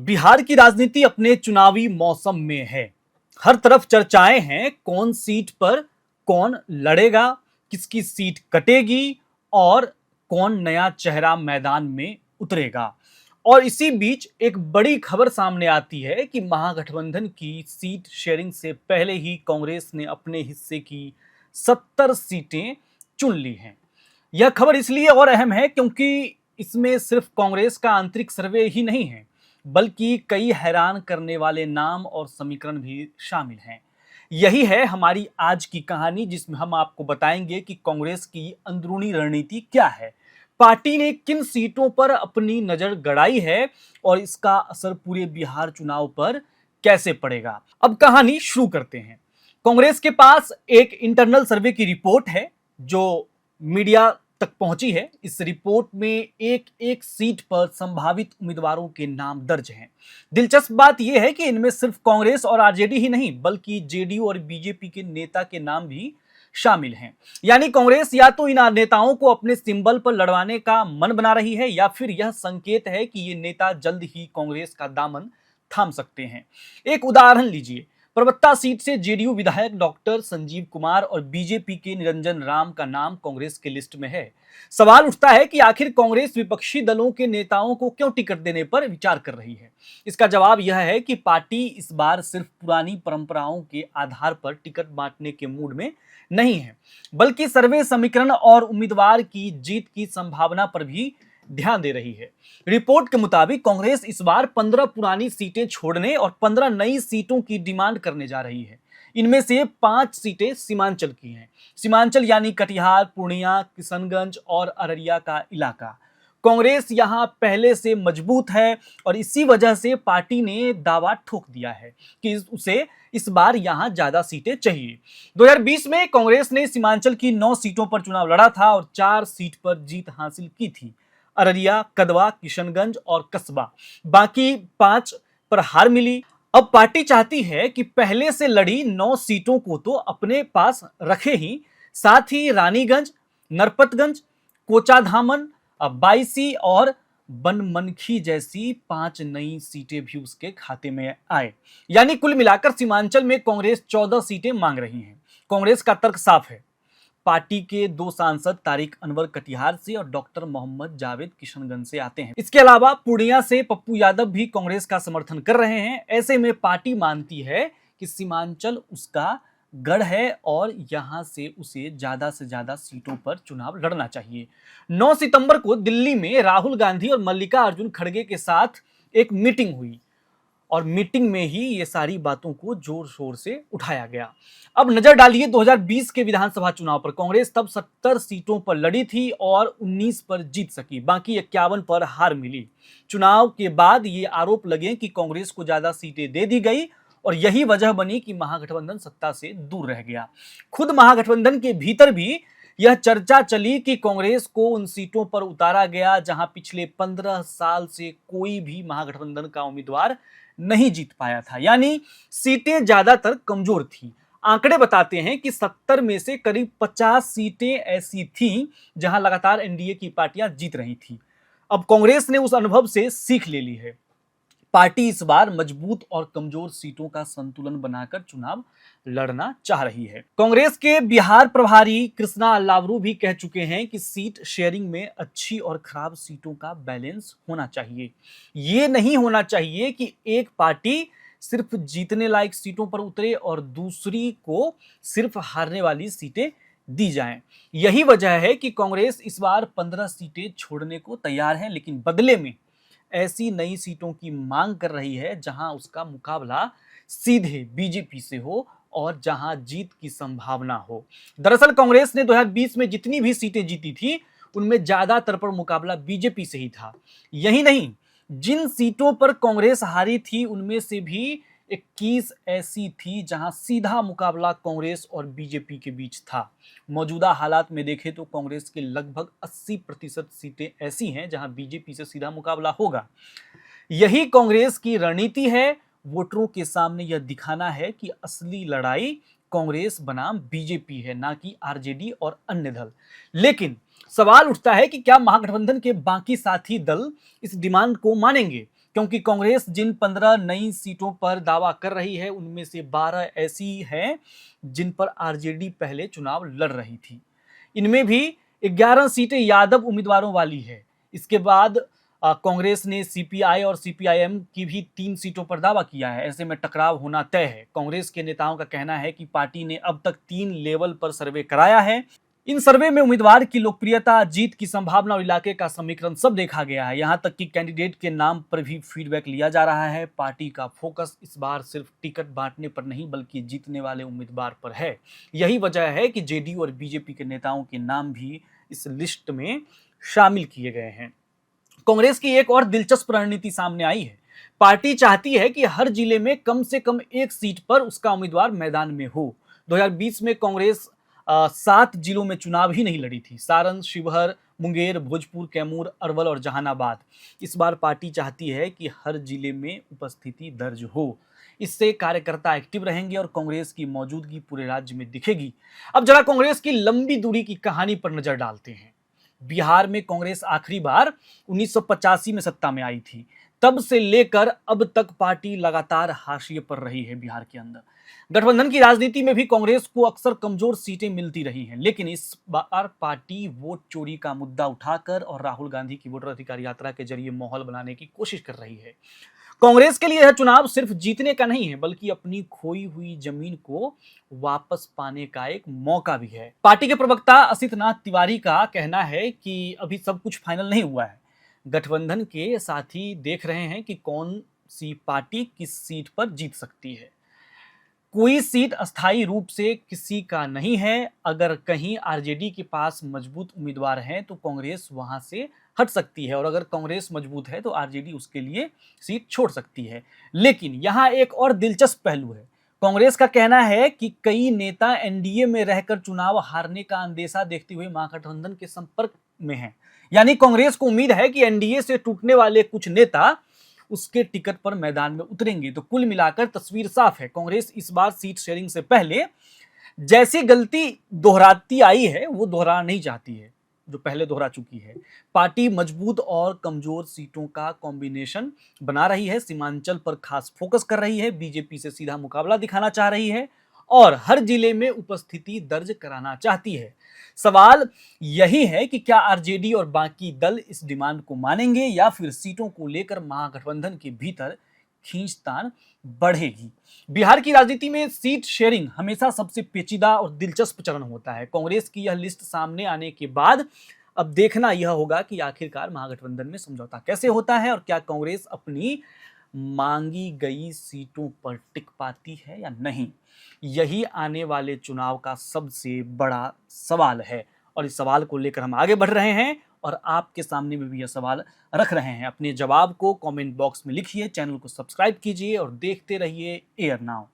बिहार की राजनीति अपने चुनावी मौसम में है। हर तरफ चर्चाएं हैं, कौन सीट पर कौन लड़ेगा, किसकी सीट कटेगी और कौन नया चेहरा मैदान में उतरेगा। और इसी बीच एक बड़ी खबर सामने आती है कि महागठबंधन की सीट शेयरिंग से पहले ही कांग्रेस ने अपने हिस्से की 70 सीटें चुन ली हैं। यह खबर इसलिए और अहम है क्योंकि इसमें सिर्फ कांग्रेस का आंतरिक सर्वे ही नहीं है, बल्कि कई हैरान करने वाले नाम और समीकरण भी शामिल हैं। यही है हमारी आज की कहानी, जिसमें हम आपको बताएंगे कि कांग्रेस की अंदरूनी रणनीति क्या है, पार्टी ने किन सीटों पर अपनी नजर गड़ाई है और इसका असर पूरे बिहार चुनाव पर कैसे पड़ेगा। अब कहानी शुरू करते हैं। कांग्रेस के पास एक इंटरनल सर्वे की रिपोर्ट है जो मीडिया तक पहुंची है। इस रिपोर्ट में एक एक सीट पर संभावित उम्मीदवारों के नाम दर्ज हैं। दिलचस्प बात यह है कि इनमें सिर्फ कांग्रेस और आरजेडी ही नहीं, बल्कि जेडीयू और बीजेपी के नेता के नाम भी शामिल हैं। यानी कांग्रेस या तो इन नेताओं को अपने सिंबल पर लड़वाने का मन बना रही है, या फिर यह संकेत है कि ये नेता जल्द ही कांग्रेस का दामन थाम सकते हैं। एक उदाहरण लीजिए। परबत्ता सीट से जेडीयू विधायक डॉक्टर संजीव कुमार और बीजेपी के निरंजन राम का नाम कांग्रेस के लिस्ट में है। सवाल उठता है कि आखिर कांग्रेस विपक्षी दलों के नेताओं को क्यों टिकट देने पर विचार कर रही है। इसका जवाब यह है कि पार्टी इस बार सिर्फ पुरानी परंपराओं के आधार पर टिकट बांटने के मूड में नहीं है, बल्कि सर्वे समीकरण और उम्मीदवार की जीत की संभावना पर भी ध्यान दे रही है। रिपोर्ट के मुताबिक कांग्रेस इस बार 15 पुरानी सीटें छोड़ने और 15 नई सीटों की डिमांड करने जा रही है। इनमें से 5 सीटें सीमांचल की हैं। सीमांचल यानी कटिहार, पूर्णिया, किशनगंज और अररिया का इलाका। कांग्रेस यहां पहले से मजबूत है और इसी वजह से पार्टी ने दावा ठोक दिया है कि उसे इस बार यहां ज्यादा सीटें चाहिए। 2020 में कांग्रेस ने सीमांचल की 9 सीटों पर चुनाव लड़ा था और 4 सीट पर जीत हासिल की थी, अररिया, कदवा, किशनगंज और कसबा। बाकी 5 पर हार मिली। अब पार्टी चाहती है कि पहले से लड़ी 9 सीटों को तो अपने पास रखे ही, साथ ही रानीगंज, नरपतगंज, कोचाधामन, बाईसी और बनमनखी जैसी 5 नई सीटें भी उसके खाते में आए। यानी कुल मिलाकर सीमांचल में कांग्रेस 14 सीटें मांग रही है। कांग्रेस का तर्क साफ है। पार्टी के 2 सांसद तारिक अनवर कटिहार से और डॉक्टर मोहम्मद जावेद किशनगंज से आते हैं। इसके अलावा पूर्णिया से पप्पू यादव भी कांग्रेस का समर्थन कर रहे हैं। ऐसे में पार्टी मानती है कि सीमांचल उसका गढ़ है और यहां से उसे ज्यादा से ज्यादा सीटों पर चुनाव लड़ना चाहिए। 9 सितंबर को दिल्ली में राहुल गांधी और मल्लिकार्जुन खड़गे के साथ एक मीटिंग हुई और मीटिंग में ही ये सारी बातों को जोर शोर से उठाया गया। अब नजर डालिए 2020 के विधानसभा चुनाव पर। कांग्रेस तब 70 सीटों पर लड़ी थी और 19 पर जीत सकी, बाकी 51 पर हार मिली। चुनाव के बाद ये आरोप लगे कि कांग्रेस को ज्यादा सीटें दे दी गई और यही वजह बनी कि महागठबंधन सत्ता से दूर रह गया। खुद महागठबंधन के भीतर भी यह चर्चा चली कि कांग्रेस को उन सीटों पर उतारा गया जहां पिछले 15 साल से कोई भी महागठबंधन का उम्मीदवार नहीं जीत पाया था। यानी सीटें ज्यादातर कमजोर थी। आंकड़े बताते हैं कि 70 में से करीब 50 सीटें ऐसी थीं जहां लगातार एनडीए की पार्टियां जीत रही थी। अब कांग्रेस ने उस अनुभव से सीख ले ली है। पार्टी इस बार मजबूत और कमजोर सीटों का संतुलन बनाकर चुनाव लड़ना चाह रही है। कांग्रेस के बिहार प्रभारी कृष्णा अल्लावरू भी कह चुके हैं कि सीट शेयरिंग में अच्छी और खराब सीटों का बैलेंस होना चाहिए। ये नहीं होना चाहिए कि एक पार्टी सिर्फ जीतने लायक सीटों पर उतरे और दूसरी को सिर्फ हारने वाली सीटें दी जाएं। यही वजह है कि कांग्रेस इस बार 15 सीटें छोड़ने को तैयार है, लेकिन बदले में ऐसी नई सीटों की मांग कर रही है जहां उसका मुकाबला सीधे बीजेपी से हो और जहां जीत की संभावना हो। दरअसल कांग्रेस ने 2020 में जितनी भी सीटें जीती थी उनमें ज्यादातर पर मुकाबला बीजेपी से ही था। यही नहीं, जिन सीटों पर कांग्रेस हारी थी उनमें से भी 21 ऐसी थी जहां सीधा मुकाबला कांग्रेस और बीजेपी के बीच था। मौजूदा हालात में देखें तो कांग्रेस के लगभग 80% सीटें ऐसी हैं जहां बीजेपी से सीधा मुकाबला होगा। यही कांग्रेस की रणनीति है। वोटरों के सामने यह दिखाना है कि असली लड़ाई कांग्रेस बनाम बीजेपी है, ना कि आरजेडी और अन्य दल। लेकिन सवाल उठता है कि क्या महागठबंधन के बाकी साथी दल इस डिमांड को मानेंगे? क्योंकि कांग्रेस जिन 15 नई सीटों पर दावा कर रही है उनमें से 12 ऐसी हैं जिन पर आरजेडी पहले चुनाव लड़ रही थी। इनमें भी 11 सीटें यादव उम्मीदवारों वाली है। इसके बाद कांग्रेस ने सीपीआई और सीपीआईएम की भी 3 सीटों पर दावा किया है। ऐसे में टकराव होना तय है। कांग्रेस के नेताओं का कहना है कि पार्टी ने अब तक 3 लेवल पर सर्वे कराया है। इन सर्वे में उम्मीदवार की लोकप्रियता, जीत की संभावना और इलाके का समीकरण सब देखा गया है। यहां तक कि कैंडिडेट के नाम पर भी फीडबैक लिया जा रहा है। पार्टी का फोकस इस बार सिर्फ टिकट बांटने पर नहीं बल्कि जीतने वाले उम्मीदवार पर है। यही वजह है कि जेडीयू और बीजेपी के नेताओं के नाम भी इस लिस्ट में शामिल किए गए हैं। कांग्रेस की एक और दिलचस्प रणनीति सामने आई है। पार्टी चाहती है कि हर जिले में कम से कम एक सीट पर उसका उम्मीदवार मैदान में हो। 2020 में कांग्रेस 7 जिलों में चुनाव ही नहीं लड़ी थी। सारण, शिवहर, मुंगेर, भोजपुर, कैमूर, अरवल और जहानाबाद। इस बार पार्टी चाहती है कि हर जिले में उपस्थिति दर्ज हो। इससे कार्यकर्ता एक्टिव रहेंगे और कांग्रेस की मौजूदगी पूरे राज्य में दिखेगी। अब जरा कांग्रेस की लंबी दूरी की कहानी पर नजर डालते हैं। बिहार में कांग्रेस आखिरी बार 1985 में सत्ता में आई थी। तब से लेकर अब तक पार्टी लगातार हाशिए पर रही है। बिहार के अंदर गठबंधन की राजनीति में भी कांग्रेस को अक्सर कमजोर सीटें मिलती रही हैं, लेकिन इस बार पार्टी वोट चोरी का मुद्दा उठाकर और राहुल गांधी की वोटर अधिकार यात्रा के जरिए माहौल बनाने की कोशिश कर रही है। कांग्रेस के लिए यह चुनाव सिर्फ जीतने का नहीं है बल्कि अपनी खोई हुई जमीन को वापस पाने का एक मौका भी है। पार्टी के प्रवक्ता असित नाथ तिवारी का कहना है कि अभी सब कुछ फाइनल नहीं हुआ है। गठबंधन के साथी देख रहे हैं कि कौन सी पार्टी किस सीट पर जीत सकती है। कोई सीट अस्थायी रूप से किसी का नहीं है। अगर कहीं आरजेडी के पास मजबूत उम्मीदवार हैं तो कांग्रेस वहां से हट सकती है और अगर कांग्रेस मजबूत है तो आरजेडी उसके लिए सीट छोड़ सकती है। लेकिन यहां एक और दिलचस्प पहलू है। कांग्रेस का कहना है कि कई नेता एनडीए में रहकर चुनाव हारने का अंदेशा देखते हुए महागठबंधन के संपर्क में हैं। यानी कांग्रेस को उम्मीद है कि एनडीए से टूटने वाले कुछ नेता उसके टिकट पर मैदान में उतरेंगे। तो कुल मिलाकर तस्वीर साफ है। कांग्रेस इस बार सीट शेयरिंग से पहले जैसी गलती दोहराती आई है वो दोहराना नहीं चाहती है जो पहले दोहरा चुकी है। पार्टी मजबूत और कमजोर सीटों का कॉम्बिनेशन बना रही है। सीमांचल पर खास फोकस कर रही है। बीजेपी से सीधा मुकाबला दिखाना चाह रही है और हर जिले में उपस्थिति दर्ज कराना चाहती है। सवाल यही है कि क्या आरजेडी और बाकी दल इस डिमांड को मानेंगे या फिर सीटों को लेकर महागठबंधन के भीतर खींचतान बढ़ेगी। बिहार की राजनीति में सीट शेयरिंग हमेशा सबसे पेचीदा और दिलचस्प चरण होता है। कांग्रेस की यह लिस्ट सामने आने के बाद अब देखना यह होगा कि आखिरकार महागठबंधन में समझौता कैसे होता है और क्या कांग्रेस अपनी मांगी गई सीटों पर टिक पाती है या नहीं। यही आने वाले चुनाव का सबसे बड़ा सवाल है और इस सवाल को लेकर हम आगे बढ़ रहे हैं और आपके सामने में भी यह सवाल रख रहे हैं। अपने जवाब को कमेंट बॉक्स में लिखिए, चैनल को सब्सक्राइब कीजिए और देखते रहिए एयर नाउ।